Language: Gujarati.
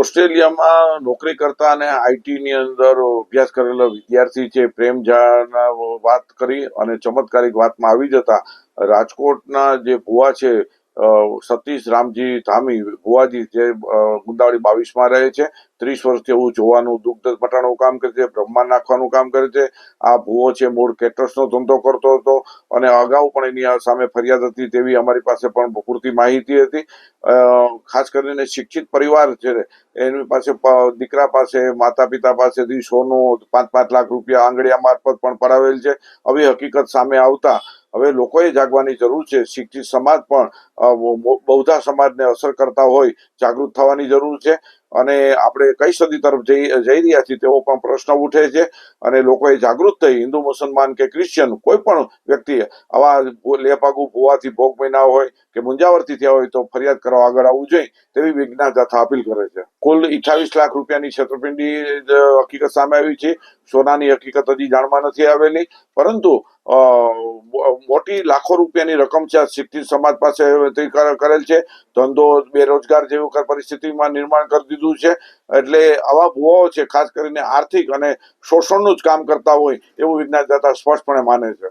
ઓસ્ટ્રેલિયામાં નોકરી કરતા અને આઈટીની અંદર અભ્યાસ કરેલો વિદ્યાર્થી છે પ્રેમ ઝાના વાત કરી અને ચમત્કારિક વાતમાં આવી જતા રાજકોટના જે ભુવા છે સતીશ રામજી ધામી ભુવાજી જે ગુંદાવાડી 22 રહે છે, 30 વર્ષથી એવું જોવાનું દુગ્ધ મટાણું કામ કરે છે, બ્રહ્મા નાખવાનું કામ કરે છે. આ ભુવો છે મૂળ કેટરસનો ધંધો કરતો હતો અને અગાઉ પણ એની સામે ફરિયાદ હતી તેવી અમારી પાસે પણ પૂરતી માહિતી હતી. ખાસ કરીને શિક્ષિત પરિવાર છે એની પાસે દીકરા પાસે માતા પિતા પાસેથી સોનું 5-5 લાખ રૂપિયા આંગળીયા મારફત પણ પડાવેલ છે. આવી હકીકત સામે આવતા હવે લોકોએ જાગવાની જરૂર છે. શિક્ષિત સમાજ પણ બૌદ્ધ સમાજને અસર કરતા હોય જાગૃત થવાની જરૂર છે અને આપણે કઈ સદી તરફ જઈ રહ્યા છીએ તેવો પણ પ્રશ્ન ઉઠે છે અને લોકોએ જાગૃત થઈ હિન્દુ મુસલમાન કે ક્રિશ્ચિયન કોઈ પણ વ્યક્તિ આવા લેપાગુ ભુવાથી ભોગ બન્યા હોય કે મુંજાવરથી થયા હોય તો ફરિયાદ કરવા આગળ આવવું જોઈએ તેવી વિજ્ઞાન જાથા અપીલ કરે છે. કુલ 28 લાખ રૂપિયાની છેતરપિંડી હકીકત સામે આવી છે. સોનાની હકીકત હજી જાણવા નથી આવેલી, પરંતુ મોટી લાખો રૂપિયાની રકમ છે શિક્ષિત સમાજ પાસે કરેલ છે. ધંધો બેરોજગાર જેવી પરિસ્થિતિમાં નિર્માણ કરી દીધું છે. એટલે આવા ભુવાઓ છે ખાસ કરીને આર્થિક અને શોષણનું જ કામ કરતા હોય એવું વિજ્ઞાન દાતા સ્પષ્ટપણે માને છે.